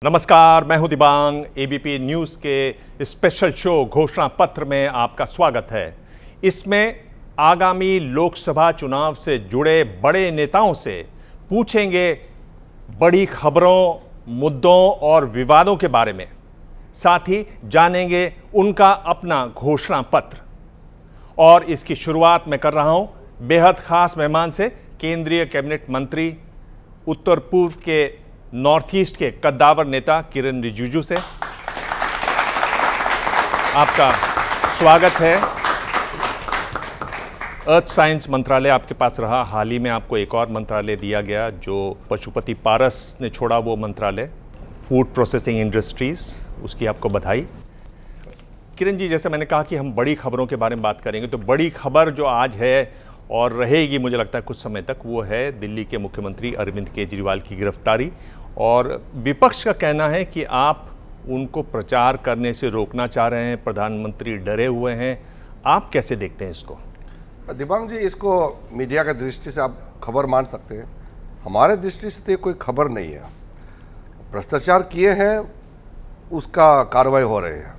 नमस्कार, मैं हूं दिबांग। एबीपी न्यूज़ के स्पेशल शो घोषणा पत्र में आपका स्वागत है। इसमें आगामी लोकसभा चुनाव से जुड़े बड़े नेताओं से पूछेंगे बड़ी खबरों, मुद्दों और विवादों के बारे में। साथ ही जानेंगे उनका अपना घोषणा पत्र। और इसकी शुरुआत मैं कर रहा हूं बेहद खास मेहमान से, केंद्रीय कैबिनेट मंत्री, उत्तर पूर्व के नॉर्थ ईस्ट के कद्दावर नेता किरेन रिजिजू से। आपका स्वागत है। अर्थ साइंस मंत्रालय आपके पास रहा, हाल ही में आपको एक और मंत्रालय दिया गया जो पशुपति पारस ने छोड़ा, वो मंत्रालय फूड प्रोसेसिंग इंडस्ट्रीज, उसकी आपको बधाई। किरेन जी, जैसे मैंने कहा कि हम बड़ी खबरों के बारे में बात करेंगे, तो बड़ी खबर जो आज है और रहेगी मुझे लगता है कुछ समय तक, वो है दिल्ली के मुख्यमंत्री अरविंद केजरीवाल की गिरफ्तारी। और विपक्ष का कहना है कि आप उनको प्रचार करने से रोकना चाह रहे हैं, प्रधानमंत्री डरे हुए हैं। आप कैसे देखते हैं इसको? दिबांग जी, इसको मीडिया की दृष्टि से आप खबर मान सकते हैं, हमारे दृष्टि से तो कोई खबर नहीं है। भ्रष्टाचार किए हैं, उसका कार्रवाई हो रही है,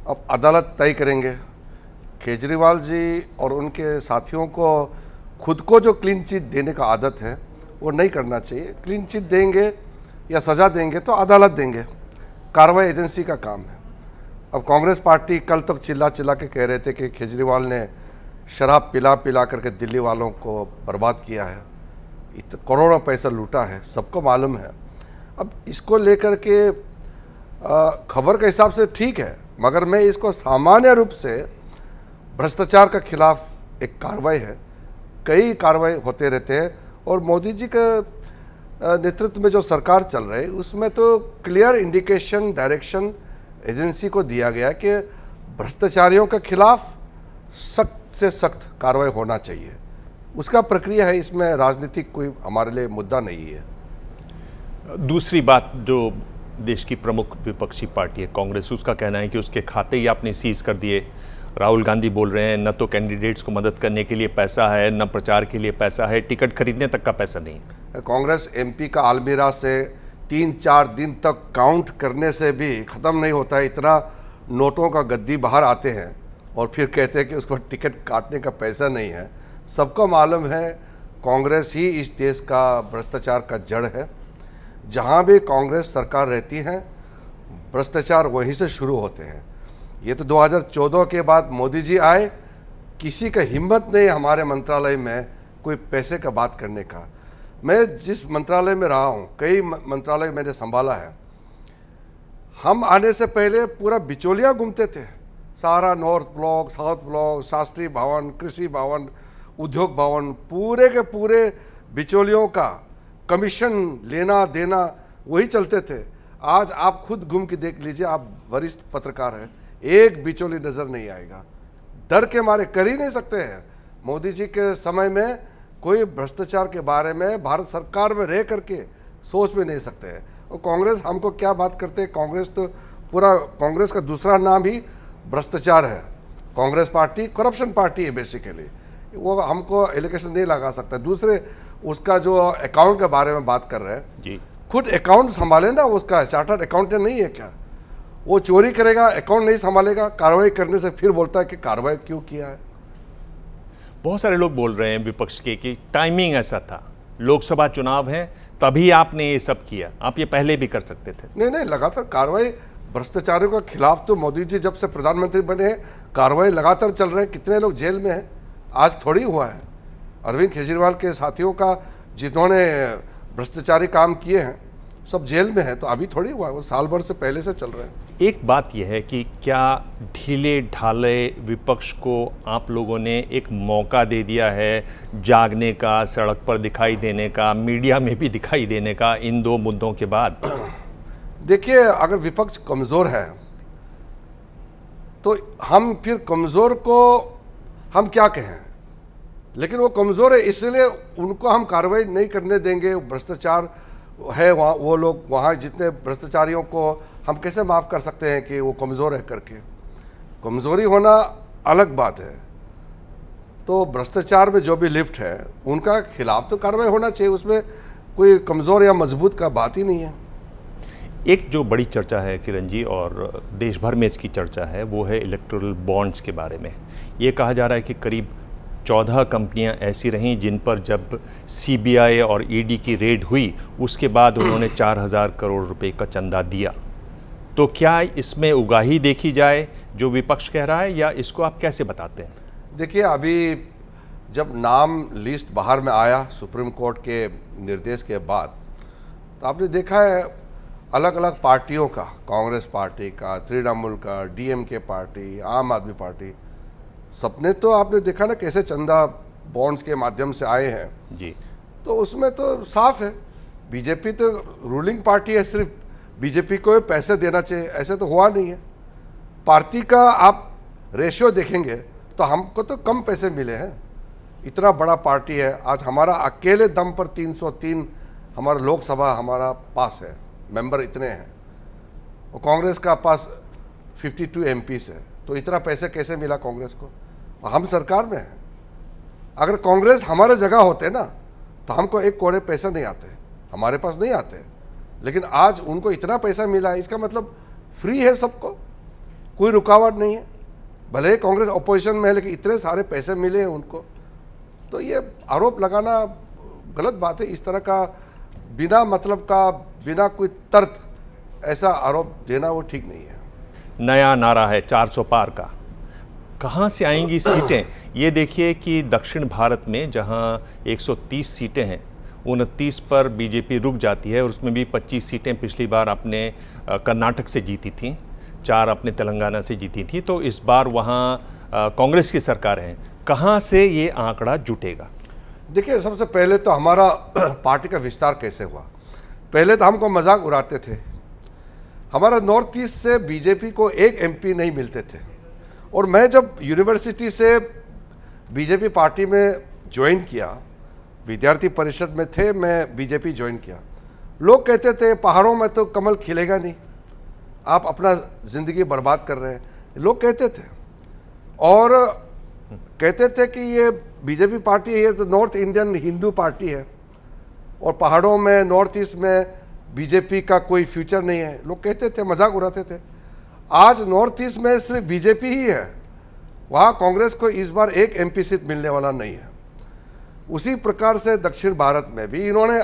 अब अदालत तय करेंगे। केजरीवाल जी और उनके साथियों को खुद को जो क्लीन चिट देने का आदत है वो नहीं करना चाहिए। क्लीन चिट देंगे या सज़ा देंगे तो अदालत देंगे, कार्रवाई एजेंसी का काम है। अब कांग्रेस पार्टी कल तक चिल्ला चिल्ला के कह रहे थे कि केजरीवाल ने शराब पिला पिला करके दिल्ली वालों को बर्बाद किया है, करोड़ों पैसा लूटा है, सबको मालूम है। अब इसको लेकर के खबर के हिसाब से ठीक है, मगर मैं इसको सामान्य रूप से भ्रष्टाचार के खिलाफ एक कार्रवाई है। कई कार्रवाई होते रहते हैं और मोदी जी के नेतृत्व में जो सरकार चल रही है उसमें तो क्लियर इंडिकेशन, डायरेक्शन एजेंसी को दिया गया कि भ्रष्टाचारियों के खिलाफ सख्त से सख्त कार्रवाई होना चाहिए। उसका प्रक्रिया है, इसमें राजनीतिक कोई हमारे लिए मुद्दा नहीं है। दूसरी बात, जो देश की प्रमुख विपक्षी पार्टी है कांग्रेस, उसका कहना है कि उसके खाते ही आपने सीज कर दिए। राहुल गांधी बोल रहे हैं न तो कैंडिडेट्स को मदद करने के लिए पैसा है, न प्रचार के लिए पैसा है, टिकट खरीदने तक का पैसा नहीं है। कांग्रेस एमपी का अलमीरा से 3-4 दिन तक काउंट करने से भी ख़त्म नहीं होता है। इतना नोटों का गद्दी बाहर आते हैं और फिर कहते हैं कि उसको टिकट काटने का पैसा नहीं है। सबको मालूम है कांग्रेस ही इस देश का भ्रष्टाचार का जड़ है। जहाँ भी कांग्रेस सरकार रहती है भ्रष्टाचार वहीं से शुरू होते हैं। ये तो 2014 के बाद मोदी जी आए, किसी का हिम्मत नहीं हमारे मंत्रालय में कोई पैसे का बात करने का। मैं जिस मंत्रालय में रहा हूँ, कई मंत्रालय मैंने संभाला है, हम आने से पहले पूरा बिचौलिया घूमते थे। सारा north block, south block, Shastri भवन, कृषि भवन, उद्योग भवन, पूरे के पूरे बिचौलियों का कमीशन लेना देना वही चलते थे। आज आप खुद घूम के देख लीजिए, आप वरिष्ठ पत्रकार हैं, एक बिचौली नज़र नहीं आएगा। डर के मारे कर ही नहीं सकते हैं। मोदी जी के समय में कोई भ्रष्टाचार के बारे में भारत सरकार में रह करके सोच भी नहीं सकते हैं। और कांग्रेस हमको क्या बात करते हैं, कांग्रेस तो पूरा, कांग्रेस का दूसरा नाम ही भ्रष्टाचार है। कांग्रेस पार्टी करप्शन पार्टी है बेसिकली, वो हमको एलिगेशन नहीं लगा सकता। दूसरे उसका जो अकाउंट के बारे में बात कर रहे हैं जी, खुद अकाउंट संभाले ना, उसका चार्टर्ड अकाउंटेंट नहीं है क्या? वो चोरी करेगा, अकाउंट नहीं संभालेगा, कार्रवाई करने से फिर बोलता है कि कार्रवाई क्यों किया है। बहुत सारे लोग बोल रहे हैं विपक्ष के कि टाइमिंग ऐसा था, लोकसभा चुनाव है तभी आपने ये सब किया, आप ये पहले भी कर सकते थे। नहीं, लगातार कार्रवाई भ्रष्टाचारियों के खिलाफ तो मोदी जी जब से प्रधानमंत्री बने हैं कार्रवाई लगातार चल रहे हैं। कितने लोग जेल में हैं, आज थोड़ी हुआ है। अरविंद केजरीवाल के साथियों का जिन्होंने भ्रष्टाचारी काम किए हैं सब जेल में है, तो अभी थोड़ी हुआ है, वो साल भर से पहले से चल रहे हैं। एक बात यह है कि क्या ढीले ढाले विपक्ष को आप लोगों ने एक मौका दे दिया है जागने का, सड़क पर दिखाई देने का, मीडिया में भी दिखाई देने का, इन दो मुद्दों के बाद? देखिए, अगर विपक्ष कमज़ोर है तो हम फिर कमज़ोर को हम क्या कहें, लेकिन वो कमज़ोर है इसलिए उनको हम कार्रवाई नहीं करने देंगे। भ्रष्टाचार है वहाँ, वो लोग वहाँ जितने भ्रष्टाचारियों को हम कैसे माफ़ कर सकते हैं कि वो कमज़ोर है करके? कमज़ोरी होना अलग बात है। तो भ्रष्टाचार में जो भी लिफ्ट है उनका खिलाफ तो कार्रवाई होना चाहिए, उसमें कोई कमज़ोर या मजबूत का बात ही नहीं है। एक जो बड़ी चर्चा है किरण जी, और देश भर में इसकी चर्चा है, वो है इलेक्टोरल बॉन्ड्स के बारे में। ये कहा जा रहा है कि करीब 14 कंपनियां ऐसी रहीं जिन पर जब सीबीआई और ईडी की रेड हुई उसके बाद उन्होंने 4000 करोड़ रुपए का चंदा दिया। तो क्या इसमें उगाही देखी जाए जो विपक्ष कह रहा है, या इसको आप कैसे बताते हैं? देखिए, अभी जब नाम लिस्ट बाहर में आया सुप्रीम कोर्ट के निर्देश के बाद, तो आपने देखा है अलग अलग पार्टियों का, कांग्रेस पार्टी का, तृणमूल का, डीएमके पार्टी, आम आदमी पार्टी, सबने तो आपने देखा ना कैसे चंदा बॉन्ड्स के माध्यम से आए हैं जी। तो उसमें तो साफ है बीजेपी तो रूलिंग पार्टी है, सिर्फ बीजेपी को पैसे देना चाहिए, ऐसे तो हुआ नहीं है। पार्टी का आप रेशियो देखेंगे तो हमको तो कम पैसे मिले हैं, इतना बड़ा पार्टी है। आज हमारा अकेले दम पर 303 हमारा लोकसभा हमारा पास है, मेंबर इतने हैं, और कांग्रेस का पास 52 एमपीस है। तो इतना पैसे कैसे मिला कांग्रेस को? हम सरकार में हैं। अगर कांग्रेस हमारे जगह होते ना तो हमको एक करोड़ पैसे नहीं आते, हमारे पास नहीं आते। लेकिन आज उनको इतना पैसा मिला, इसका मतलब फ्री है सबको, कोई रुकावट नहीं है। भले ही कांग्रेस अपोजिशन में है लेकिन इतने सारे पैसे मिले हैं उनको। तो ये आरोप लगाना गलत बात है। इस तरह का बिना मतलब का, बिना कोई तर्क ऐसा आरोप देना वो ठीक नहीं है। नया नारा है 400 पार का। कहाँ से आएंगी सीटें? ये देखिए कि दक्षिण भारत में जहाँ 130 सीटें हैं, 29 पर बीजेपी रुक जाती है, और उसमें भी 25 सीटें पिछली बार अपने कर्नाटक से जीती थीं, 4 अपने तेलंगाना से जीती थी। तो इस बार वहाँ कांग्रेस की सरकार है। कहाँ से ये आंकड़ा जुटेगा? देखिए, सबसे पहले तो हमारा पार्टी का विस्तार कैसे हुआ। पहले तो हमको मजाक उड़ाते थे, हमारा नॉर्थ ईस्ट से बीजेपी को एक एमपी नहीं मिलते थे। और मैं जब यूनिवर्सिटी से बीजेपी पार्टी में ज्वाइन किया, विद्यार्थी परिषद में थे, मैं बीजेपी ज्वाइन किया, लोग कहते थे पहाड़ों में तो कमल खिलेगा नहीं, आप अपना ज़िंदगी बर्बाद कर रहे हैं, लोग कहते थे। और कहते थे कि ये बीजेपी पार्टी है तो नॉर्थ इंडियन हिंदू पार्टी है, और पहाड़ों में नॉर्थ ईस्ट में बीजेपी का कोई फ्यूचर नहीं है, लोग कहते थे, मजाक उड़ाते थे। आज नॉर्थ ईस्ट में सिर्फ बीजेपी ही है, वहाँ कांग्रेस को इस बार एक एमपी सीट मिलने वाला नहीं है। उसी प्रकार से दक्षिण भारत में भी इन्होंने,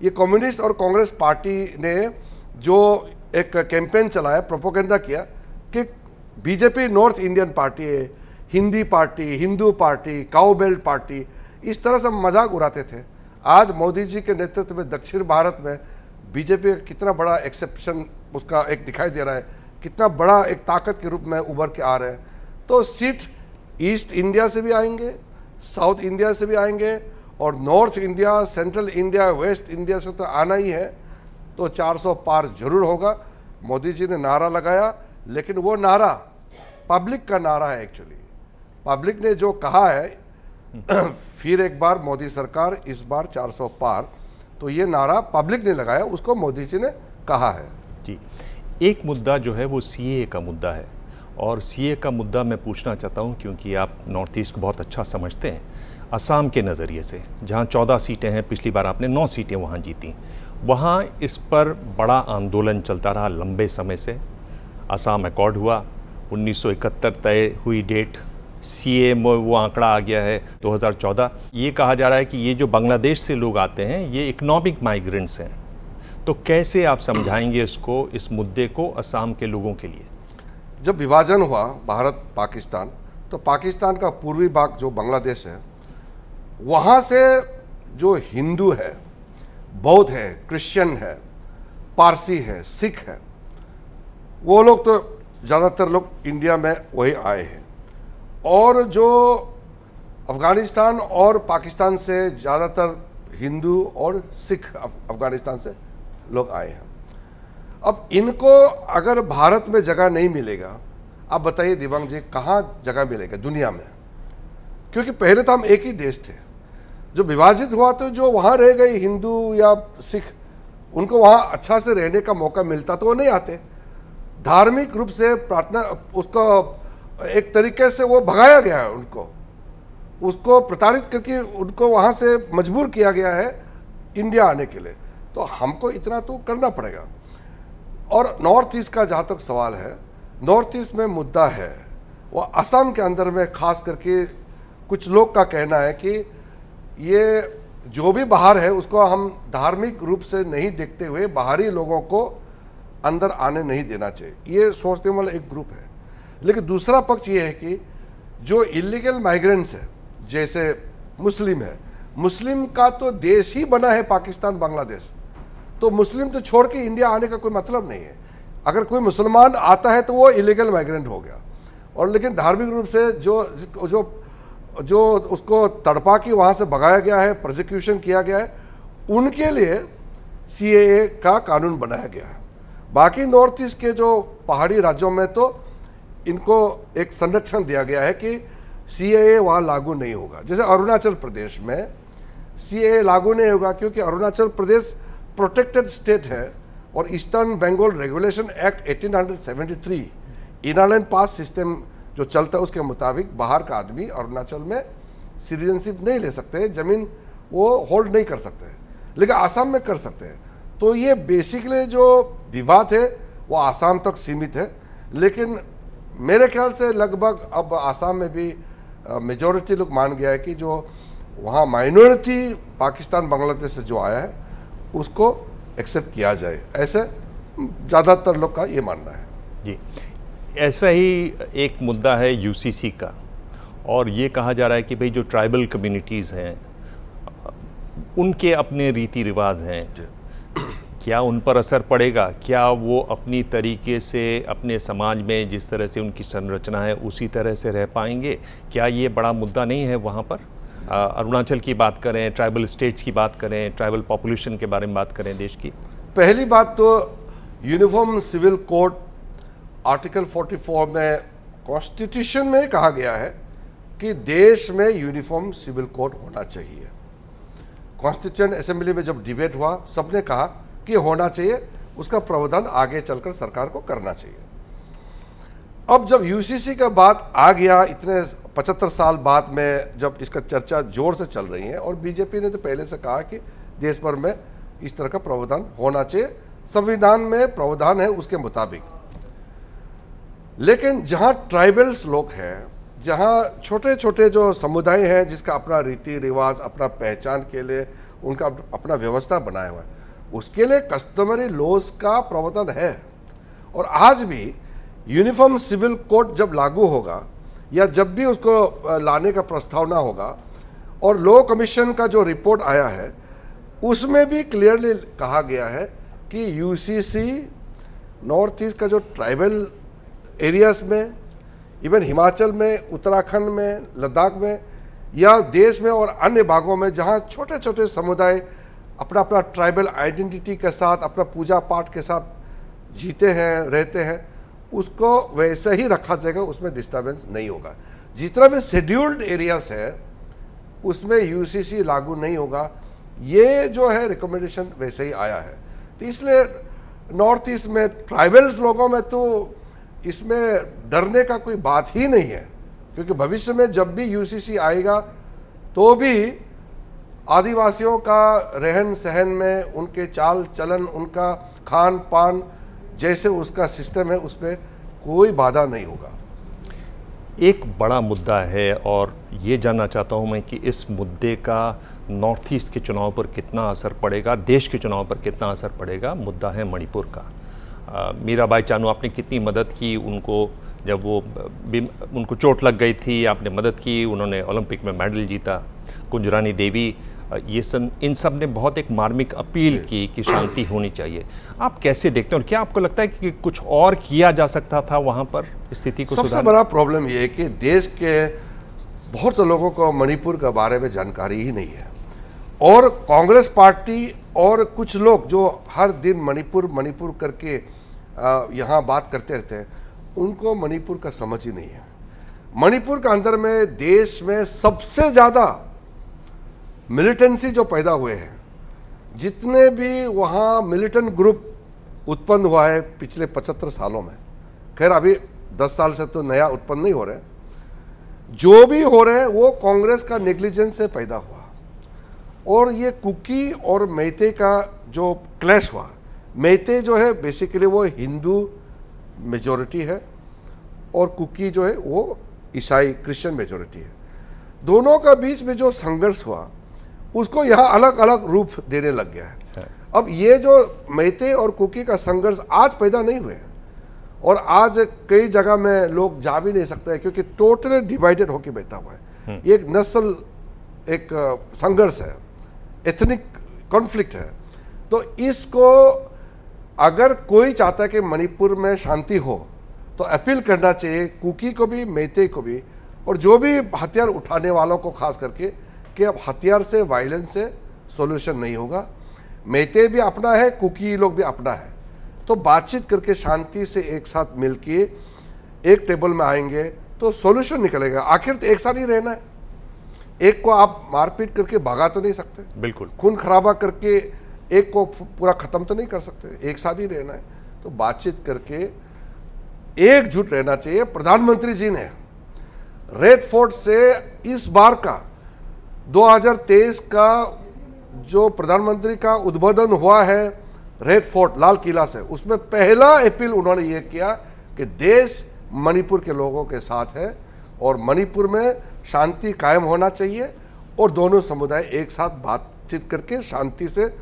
ये कम्युनिस्ट और कांग्रेस पार्टी ने जो एक कैंपेन चलाया, प्रोपोगेंडा किया कि बीजेपी नॉर्थ इंडियन पार्टी है, Hindi party, Hindu party, cow belt party, इस तरह से मजाक उड़ाते थे। आज मोदी जी के नेतृत्व में दक्षिण भारत में बीजेपी का कितना बड़ा एक्सेप्शन उसका एक दिखाई दे रहा है, कितना बड़ा एक ताकत के रूप में उभर के आ रहे हैं। तो सीट ईस्ट इंडिया से भी आएंगे, साउथ इंडिया से भी आएंगे, और north India, central India, waste India से तो आना ही है। तो 400 पार जरूर होगा। मोदी जी ने नारा लगाया, लेकिन वो नारा पब्लिक का नारा है। एक्चुअली पब्लिक ने जो कहा है फिर एक बार मोदी सरकार, इस बार 400 पार, तो ये नारा पब्लिक ने लगाया, उसको मोदी जी ने कहा है। जी, एक मुद्दा जो है वो सीए का मुद्दा है, और सीए का मुद्दा मैं पूछना चाहता हूँ क्योंकि आप नॉर्थ ईस्ट को बहुत अच्छा समझते हैं। असम के नज़रिए से, जहाँ 14 सीटें हैं, पिछली बार आपने 9 सीटें वहाँ जीती, वहाँ इस पर बड़ा आंदोलन चलता रहा लंबे समय से। असम अकॉर्ड हुआ, 1971 तय हुई डेट, सीए में वो आंकड़ा आ गया है 2014। ये कहा जा रहा है कि ये जो बांग्लादेश से लोग आते हैं ये इकोनॉमिक माइग्रेंट्स हैं। तो कैसे आप समझाएंगे इसको, इस मुद्दे को असम के लोगों के लिए? जब विभाजन हुआ भारत पाकिस्तान, तो पाकिस्तान का पूर्वी भाग जो बांग्लादेश है, वहाँ से जो हिंदू है, बौद्ध है, क्रिश्चियन है, पारसी है, सिख है, वो लोग तो ज़्यादातर लोग इंडिया में वही आए हैं। और जो अफ़गानिस्तान और पाकिस्तान से ज़्यादातर हिंदू और सिख अफ़गानिस्तान से लोग आए हैं। अब इनको अगर भारत में जगह नहीं मिलेगा, आप बताइए दिव्यांग जी, कहाँ जगह मिलेगा दुनिया में? क्योंकि पहले तो हम एक ही देश थे, जो विभाजित हुआ तो जो वहाँ रह गए हिंदू या सिख, उनको वहाँ अच्छा से रहने का मौका मिलता तो वो नहीं आते। धार्मिक रूप से प्रार्थना, उसको एक तरीके से वो भगाया गया है, उसको प्रताड़ित करके उनको वहाँ से मजबूर किया गया है इंडिया आने के लिए। तो हमको इतना तो करना पड़ेगा। और नॉर्थ ईस्ट का जहाँ तक सवाल है, नॉर्थ ईस्ट में मुद्दा है वो असम के अंदर में, खास करके कुछ लोग का कहना है कि ये जो भी बाहर है उसको हम धार्मिक रूप से नहीं देखते हुए बाहरी लोगों को अंदर आने नहीं देना चाहिए, ये सोचने वाला एक ग्रुप है। लेकिन दूसरा पक्ष ये है कि जो इलीगल माइग्रेंट्स है, जैसे मुस्लिम है, मुस्लिम का तो देश ही बना है पाकिस्तान बांग्लादेश, तो मुस्लिम तो छोड़ के इंडिया आने का कोई मतलब नहीं है। अगर कोई मुसलमान आता है तो वो इलीगल माइग्रेंट हो गया, और लेकिन धार्मिक रूप से जो उसको तड़पा के वहाँ से भगाया गया है, प्रोसिक्यूशन किया गया है, उनके लिए CAA का कानून बनाया गया है। बाकी नॉर्थ ईस्ट के जो पहाड़ी राज्यों में तो इनको एक संरक्षण दिया गया है कि CAA वहाँ लागू नहीं होगा। जैसे अरुणाचल प्रदेश में CAA लागू नहीं होगा क्योंकि अरुणाचल प्रदेश प्रोटेक्टेड स्टेट है, और eastern Bengal regulation act 1873 inland pass system जो चलता है उसके मुताबिक बाहर का आदमी अरुणाचल में सिटीजनशिप नहीं ले सकते, ज़मीन वो होल्ड नहीं कर सकते, लेकिन आसाम में कर सकते हैं। तो ये बेसिकली जो विवाद है वो आसाम तक सीमित है, लेकिन मेरे ख्याल से लगभग अब आसाम में भी मेजॉरिटी लोग मान गया है कि जो वहाँ माइनॉरिटी पाकिस्तान बांग्लादेश से जो आया है उसको एक्सेप्ट किया जाए, ऐसे ज़्यादातर लोग का ये मानना है। जी, ऐसा ही एक मुद्दा है UCC का, और ये कहा जा रहा है कि भाई जो ट्राइबल कम्युनिटीज़ हैं उनके अपने रीति रिवाज हैं, क्या उन पर असर पड़ेगा? क्या वो अपनी तरीके से अपने समाज में जिस तरह से उनकी संरचना है उसी तरह से रह पाएंगे? क्या ये बड़ा मुद्दा नहीं है वहाँ पर? अरुणाचल की बात करें, ट्राइबल स्टेट्स की बात करें, ट्राइबल पॉपुलेशन के बारे में बात करें देश की। पहली बात तो यूनिफॉर्म सिविल कोड आर्टिकल 44 में कॉन्स्टिट्यूशन में कहा गया है कि देश में यूनिफॉर्म सिविल कोड होना चाहिए। कॉन्स्टिट्यूशन असेंबली में जब डिबेट हुआ सबने कहा कि होना चाहिए, उसका प्रावधान आगे चलकर सरकार को करना चाहिए। अब जब UCC का बात आ गया, इतने 75 साल बाद में जब इसका चर्चा जोर से चल रही है, और बीजेपी ने तो पहले से कहा कि देश भर में इस तरह का प्रावधान होना चाहिए, संविधान में प्रावधान है उसके मुताबिक। लेकिन जहाँ ट्राइबल्स लोग हैं, जहाँ छोटे छोटे जो समुदाय हैं जिसका अपना रीति रिवाज, अपना पहचान के लिए उनका अपना व्यवस्था बनाया हुआ है, उसके लिए कस्टमरी लॉज का प्रावधान है। और आज भी यूनिफॉर्म सिविल कोड जब लागू होगा या जब भी उसको लाने का प्रस्तावना होगा, और लॉ कमीशन का जो रिपोर्ट आया है उसमें भी क्लियरली कहा गया है कि UCC नॉर्थ ईस्ट का जो ट्राइबल एरियाज में, इवन हिमाचल में, उत्तराखंड में, लद्दाख में या देश में और अन्य भागों में जहाँ छोटे छोटे समुदाय अपना अपना ट्राइबल आइडेंटिटी के साथ, अपना पूजा पाठ के साथ जीते हैं, रहते हैं, उसको वैसे ही रखा जाएगा, उसमें डिस्टर्बेंस नहीं होगा। जितना भी शेड्यूल्ड एरियाज है उसमें UCC लागू नहीं होगा, ये जो है रिकमेंडेशन वैसे ही आया है। तो इसलिए नॉर्थ ईस्ट में ट्राइबल्स लोगों में तो इसमें डरने का कोई बात ही नहीं है, क्योंकि भविष्य में जब भी UCC आएगा तो भी आदिवासियों का रहन सहन में, उनके चाल चलन, उनका खान पान, जैसे उसका सिस्टम है उस पर कोई बाधा नहीं होगा। एक बड़ा मुद्दा है, और ये जानना चाहता हूँ मैं कि इस मुद्दे का नॉर्थ ईस्ट के चुनाव पर कितना असर पड़ेगा, देश के चुनाव पर कितना असर पड़ेगा। मुद्दा है मणिपुर का। मीराबाई चानू, आपने कितनी मदद की उनको, जब वो उनको चोट लग गई थी आपने मदद की, उन्होंने ओलंपिक में मेडल जीता। कुंजरानी देवी, ये इन सब ने बहुत एक मार्मिक अपील की कि शांति होनी चाहिए। आप कैसे देखते हैं, और क्या आपको लगता है कि कुछ और किया जा सकता था वहाँ पर स्थिति को सुधारने? सबसे बड़ा प्रॉब्लम ये है कि देश के बहुत से लोगों को मणिपुर के बारे में जानकारी ही नहीं है, और कांग्रेस पार्टी और कुछ लोग जो हर दिन मणिपुर मणिपुर करके यहाँ बात करते रहते हैं, उनको मणिपुर का समझ ही नहीं है। मणिपुर के अंदर में देश में सबसे ज़्यादा मिलिटेंसी जो पैदा हुए हैं, जितने भी वहाँ मिलिटेंट ग्रुप उत्पन्न हुआ है पिछले 75 सालों में, खैर अभी 10 साल से तो नया उत्पन्न नहीं हो रहे, जो भी हो रहे हैं वो कांग्रेस का नेग्लिजेंस से पैदा हुआ। और ये कुकी और मैते का जो क्लैश हुआ, मेइते जो है बेसिकली वो हिंदू मेजॉरिटी है और कुकी जो है वो ईसाई क्रिश्चियन मेजॉरिटी है। दोनों का बीच में जो संघर्ष हुआ उसको यहाँ अलग अलग रूप देने लग गया है। अब ये जो मेइते और कुकी का संघर्ष आज पैदा नहीं हुए हैं और आज कई जगह में लोग जा भी नहीं सकते हैं क्योंकि टोटली डिवाइडेड होकर बैठा हुआ है। ये एक नस्ल एक संघर्ष है, एथनिक कॉन्फ्लिक्ट है। तो इसको अगर कोई चाहता है कि मणिपुर में शांति हो तो अपील करना चाहिए कुकी को भी मेइते को भी और जो भी हथियार उठाने वालों को खास करके कि अब हथियार से वायलेंस से सॉल्यूशन नहीं होगा। मेइते भी अपना है, कुकी लोग भी अपना है, तो बातचीत करके शांति से एक साथ मिलके एक टेबल में आएंगे तो सॉल्यूशन निकलेगा। आखिर तो एक साथ ही रहना है, एक को आप मारपीट करके भगा तो नहीं सकते, बिल्कुल खून खराबा करके एक को पूरा खत्म तो नहीं कर सकते, एक साथ ही रहना है। तो बातचीत करके एकजुट रहना चाहिए। प्रधानमंत्री जी ने रेड फोर्ट से इस बार का 2023 का जो प्रधानमंत्री का उद्बोधन हुआ है रेड फोर्ट लाल किला से, उसमें पहला अपील उन्होंने ये किया कि देश मणिपुर के लोगों के साथ है और मणिपुर में शांति कायम होना चाहिए और दोनों समुदाय एक साथ बातचीत करके शांति से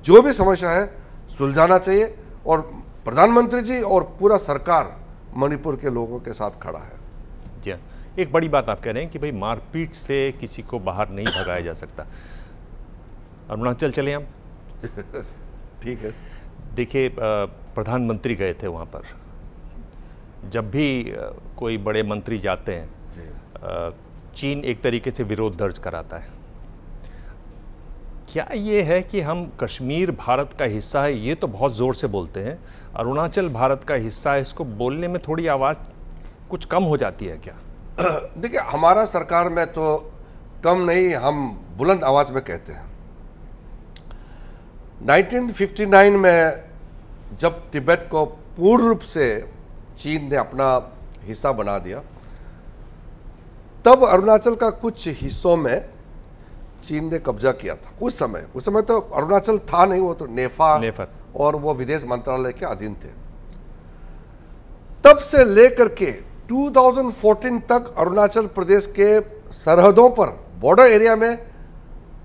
जो भी समस्या है सुलझाना चाहिए। और प्रधानमंत्री जी और पूरा सरकार मणिपुर के लोगों के साथ खड़ा है। जी हाँ, एक बड़ी बात आप कह रहे हैं कि भाई मारपीट से किसी को बाहर नहीं भगाया जा सकता। अरुणाचल चले हम। ठीक है। देखिए, प्रधानमंत्री गए थे वहाँ पर। जब भी कोई बड़े मंत्री जाते हैं चीन एक तरीके से विरोध दर्ज कराता है। क्या ये है कि हम कश्मीर भारत का हिस्सा है ये तो बहुत ज़ोर से बोलते हैं, अरुणाचल भारत का हिस्सा है इसको बोलने में थोड़ी आवाज़ कुछ कम हो जाती है क्या? देखिए, हमारा सरकार में तो कम नहीं, हम बुलंद आवाज़ में कहते हैं। 1959 में जब तिब्बत को पूर्ण रूप से चीन ने अपना हिस्सा बना दिया, तब अरुणाचल का कुछ हिस्सों में चीन ने कब्जा किया था। उस समय तो अरुणाचल था नहीं, वो तो नेफा और वो विदेश मंत्रालय के अधीन थे। तब से लेकर के 2014 तक अरुणाचल प्रदेश के सरहदों पर बॉर्डर एरिया में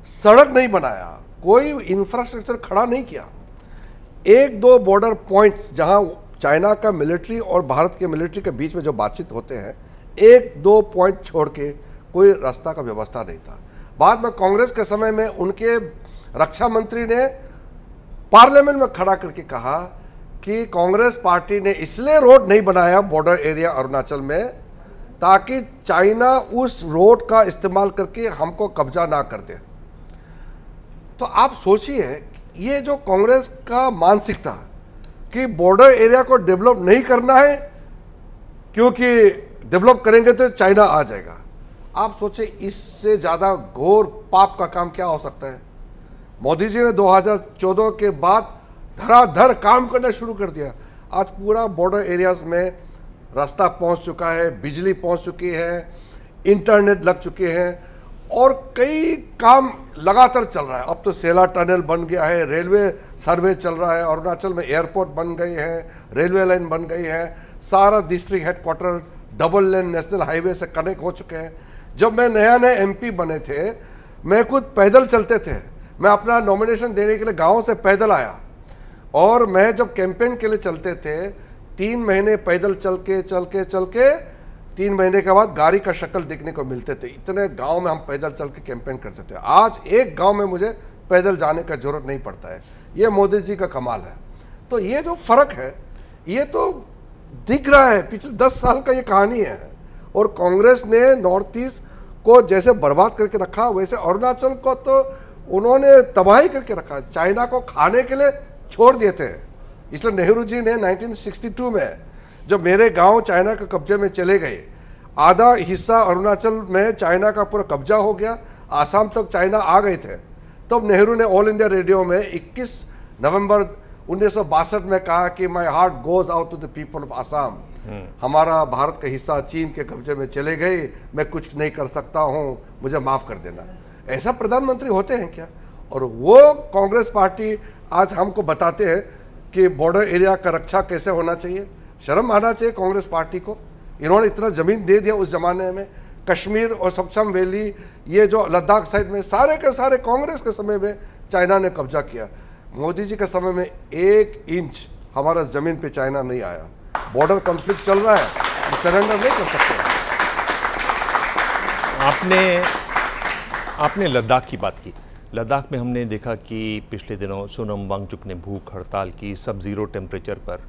सड़क नहीं बनाया, कोई इंफ्रास्ट्रक्चर खड़ा नहीं किया। एक दो बॉर्डर पॉइंट्स जहां चाइना का मिलिट्री और भारत के मिलिट्री के बीच में जो बातचीत होते हैं, एक दो पॉइंट छोड़ के कोई रास्ता का व्यवस्था नहीं था। बाद में कांग्रेस के समय में उनके रक्षा मंत्री ने पार्लियामेंट में खड़ा करके कहा कि कांग्रेस पार्टी ने इसलिए रोड नहीं बनाया बॉर्डर एरिया अरुणाचल में ताकि चाइना उस रोड का इस्तेमाल करके हमको कब्जा ना कर दे। तो आप सोचिए, ये जो कांग्रेस का मानसिकता कि बॉर्डर एरिया को डेवलप नहीं करना है क्योंकि डेवलप करेंगे तो चाइना आ जाएगा। आप सोचिए, इससे ज़्यादा घोर पाप का काम क्या हो सकता है। मोदी जी ने 2014 के बाद धड़ाधड़ काम करना शुरू कर दिया। आज पूरा बॉर्डर एरियाज में रास्ता पहुंच चुका है, बिजली पहुंच चुकी है, इंटरनेट लग चुके हैं और कई काम लगातार चल रहा है। अब तो सेला टनल बन गया है, रेलवे सर्वे चल रहा है, अरुणाचल में एयरपोर्ट बन गए हैं, रेलवे लाइन बन गई है, सारा district headquarter double lane national highway से कनेक्ट हो चुके हैं। जब मैं नए एमपी बने थे, मैं खुद पैदल चलते थे। मैं अपना नॉमिनेशन देने के लिए गाँव से पैदल आया और मैं जब कैंपेन के लिए चलते थे 3 महीने पैदल चल के 3 महीने के बाद गाड़ी का शक्ल देखने को मिलते थे। इतने गांव में हम पैदल चल के कैंपेन करते थे। आज एक गांव में मुझे पैदल जाने का जरूरत नहीं पड़ता है। ये मोदी जी का कमाल है। तो ये जो फर्क है ये तो दिख रहा है, पिछले 10 साल का ये कहानी है। और कांग्रेस ने नॉर्थ ईस्ट को जैसे बर्बाद करके रखा वैसे अरुणाचल को तो उन्होंने तबाही करके रखा। चाइना को खाने के लिए छोड़ दिए थे। इसलिए नेहरू जी ने 1962 में जब मेरे गांव चाइना के कब्जे में चले गए, आधा हिस्सा अरुणाचल में चाइना का पूरा कब्जा हो गया, आसाम तक चाइना आ गए थे। तब नेहरू ने ऑल इंडिया रेडियो में 21 नवंबर 1962 में कहा कि my heart goes out to the people of Assam. हमारा भारत का हिस्सा चीन के कब्जे में चले गए, मैं कुछ नहीं कर सकता हूँ, मुझे माफ़ कर देना। ऐसा प्रधानमंत्री होते हैं क्या? और वो कांग्रेस पार्टी आज हमको बताते हैं कि बॉर्डर एरिया का रक्षा कैसे होना चाहिए। शर्म आना चाहिए कांग्रेस पार्टी को। इन्होंने इतना ज़मीन दे दिया उस ज़माने में, कश्मीर और सक्षम वैली, ये जो लद्दाख साइड में सारे के सारे कांग्रेस के समय में चाइना ने कब्जा किया। मोदी जी के समय में 1 इंच हमारा ज़मीन पे चाइना नहीं आया। बॉर्डर कॉन्फ्लिक्ट चल रहा है, सरेंडर नहीं कर सकते। आपने लद्दाख की बात की। लद्दाख में हमने देखा कि पिछले दिनों सोनम वांगचुक ने भूख हड़ताल की सब ज़ीरो टेम्परेचर पर।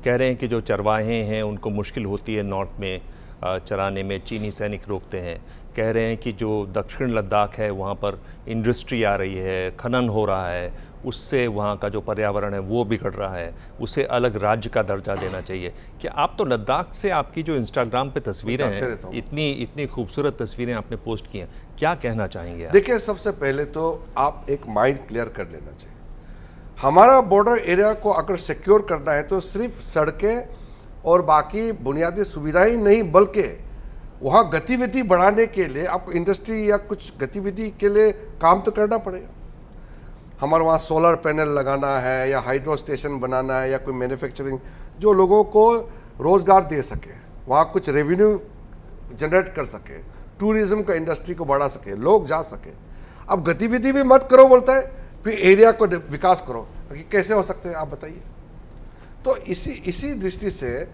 कह रहे हैं कि जो चरवाहे हैं उनको मुश्किल होती है नॉर्थ में चराने में, चीनी सैनिक रोकते हैं। कह रहे हैं कि जो दक्षिण लद्दाख है वहाँ पर इंडस्ट्री आ रही है, खनन हो रहा है, उससे वहाँ का जो पर्यावरण है वो बिगड़ रहा है, उसे अलग राज्य का दर्जा देना चाहिए। क्या आप तो लद्दाख से, आपकी जो इंस्टाग्राम पे तस्वीरें हैं, इतनी खूबसूरत तस्वीरें आपने पोस्ट की हैं, क्या कहना चाहेंगे आप? देखिए, सबसे पहले तो आप एक माइंड क्लियर कर लेना चाहिए। हमारा बॉर्डर एरिया को अगर सिक्योर करना है तो सिर्फ सड़कें और बाकी बुनियादी सुविधाएं नहीं, बल्कि वहाँ गतिविधि बढ़ाने के लिए आपको इंडस्ट्री या कुछ गतिविधि के लिए काम तो करना पड़ेगा। हमारे वहाँ सोलर पैनल लगाना है या हाइड्रो स्टेशन बनाना है या कोई मैन्युफैक्चरिंग जो लोगों को रोज़गार दे सके, वहाँ कुछ रेवेन्यू जनरेट कर सके, टूरिज्म का इंडस्ट्री को बढ़ा सके, लोग जा सके। अब गतिविधि भी मत करो बोलता है, फिर एरिया को विकास करो, कैसे हो सकते हैं आप बताइए। तो इसी दृष्टि से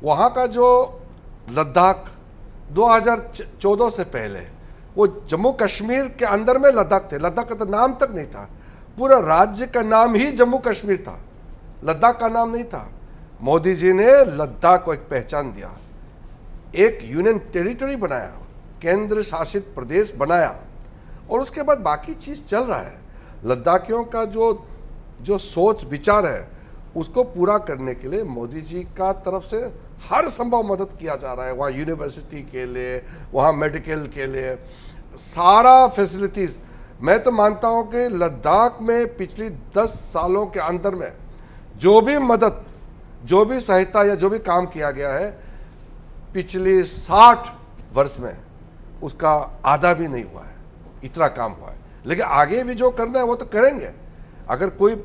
वहाँ का जो लद्दाख 2014 से पहले वो जम्मू कश्मीर के अंदर में लद्दाख थे। लद्दाख का तो नाम तक नहीं था, पूरा राज्य का नाम ही जम्मू कश्मीर था, लद्दाख का नाम नहीं था। मोदी जी ने लद्दाख को एक पहचान दिया, एक यूनियन टेरिटरी बनाया, केंद्र शासित प्रदेश बनाया, और उसके बाद बाकी चीज़ चल रहा है। लद्दाखियों का जो सोच विचार है उसको पूरा करने के लिए मोदी जी का तरफ से हर संभव मदद किया जा रहा है। वहाँ यूनिवर्सिटी के लिए, वहाँ मेडिकल के लिए सारा फैसिलिटीज़। मैं तो मानता हूँ कि लद्दाख में पिछली 10 सालों के अंदर में जो भी मदद, जो भी सहायता या जो भी काम किया गया है, पिछली 60 वर्ष में उसका आधा भी नहीं हुआ है, इतना काम हुआ है। लेकिन आगे भी जो करना है वो तो करेंगे। अगर कोई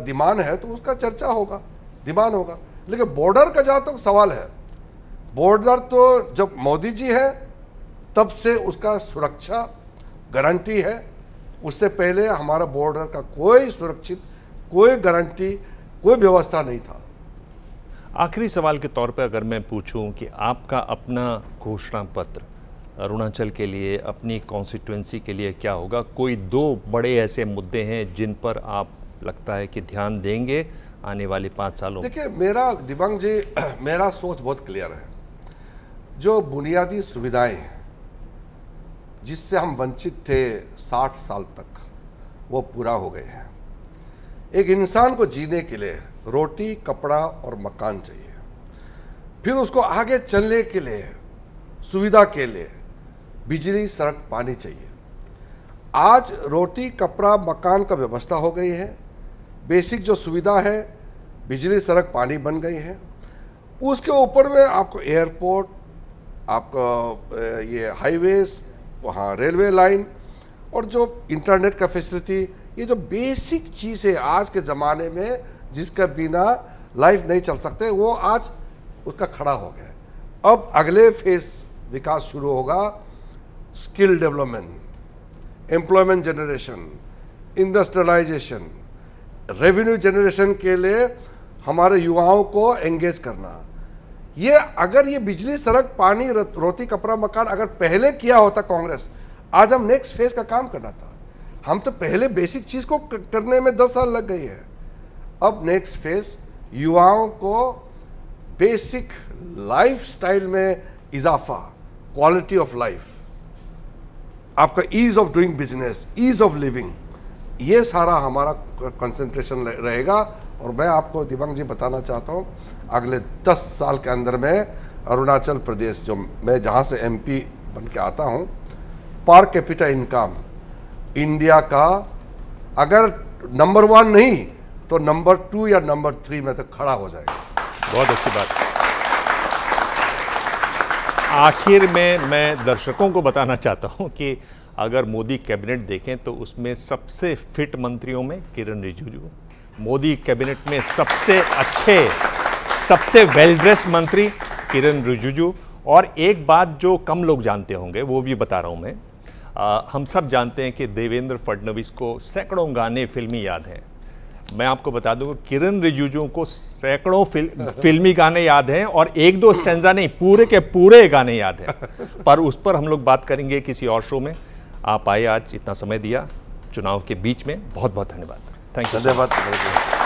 डिमांड है तो उसका चर्चा होगा, डिमांड होगा। लेकिन बॉर्डर का जहाँ तक सवाल है, बॉर्डर तो जब मोदी जी है तब से उसका सुरक्षा गारंटी है। उससे पहले हमारा बॉर्डर का कोई सुरक्षित, कोई गारंटी, कोई व्यवस्था नहीं था। आखिरी सवाल के तौर पे अगर मैं पूछूं कि आपका अपना घोषणा पत्र अरुणाचल के लिए, अपनी कॉन्स्टिट्यूएंसी के लिए क्या होगा? कोई 2 बड़े ऐसे मुद्दे हैं जिन पर आप लगता है कि ध्यान देंगे आने वाले 5 सालों में? देखिए, मेरा दिव्यांग जी, मेरा सोच बहुत क्लियर है। जो बुनियादी सुविधाएं हैं जिससे हम वंचित थे 60 साल तक, वो पूरा हो गए हैं। एक इंसान को जीने के लिए रोटी, कपड़ा और मकान चाहिए, फिर उसको आगे चलने के लिए, सुविधा के लिए बिजली, सड़क, पानी चाहिए। आज रोटी, कपड़ा, मकान का व्यवस्था हो गई है, बेसिक जो सुविधा है बिजली, सड़क, पानी बन गई है। उसके ऊपर में आपको एयरपोर्ट, आपको ये हाईवेज, वहाँ रेलवे लाइन और जो इंटरनेट का फैसिलिटी, ये जो बेसिक चीज़ है आज के ज़माने में जिसका बिना लाइफ नहीं चल सकते, वो आज उसका खड़ा हो गया। अब अगले फेज विकास शुरू होगा, skill development, employment generation, industrialisation, revenue generation के लिए हमारे युवाओं को एंगेज करना। ये अगर ये बिजली, सड़क, पानी, रोटी, कपड़ा, मकान अगर पहले किया होता कांग्रेस, आज हम नेक्स्ट फेज का काम करना था। हम तो पहले बेसिक चीज़ को करने में 10 साल लग गई है। अब नेक्स्ट फेज युवाओं को बेसिक लाइफ स्टाइल में इजाफा, क्वालिटी ऑफ लाइफ, आपका ease of doing business, ease of living, ये सारा हमारा कंसंट्रेशन रहेगा। और मैं आपको दिव्यांग जी बताना चाहता हूँ, अगले 10 साल के अंदर में अरुणाचल प्रदेश, जो मैं जहाँ से MP बन के आता हूँ, पर कैपिटा इनकम इंडिया का अगर नंबर 1 नहीं तो नंबर 2 या नंबर 3 में तो खड़ा हो जाएगा। बहुत अच्छी बात। आखिर में मैं दर्शकों को बताना चाहता हूं कि अगर मोदी कैबिनेट देखें तो उसमें सबसे फिट मंत्रियों में किरण रिजिजू, मोदी कैबिनेट में सबसे अच्छे, सबसे वेल ड्रेस्ड मंत्री किरण रिजिजू। और एक बात जो कम लोग जानते होंगे वो भी बता रहा हूं मैं, हम सब जानते हैं कि देवेंद्र फडणवीस को सैकड़ों गाने फिल्मी याद हैं। मैं आपको बता दूं किरण रिजिजू को सैकड़ों फिल्मी गाने याद हैं और एक दो स्टैंजा नहीं, पूरे के पूरे गाने याद हैं। पर उस पर हम लोग बात करेंगे किसी और शो में। आप आए, आज इतना समय दिया चुनाव के बीच में, बहुत बहुत धन्यवाद। Thank you. धन्यवाद।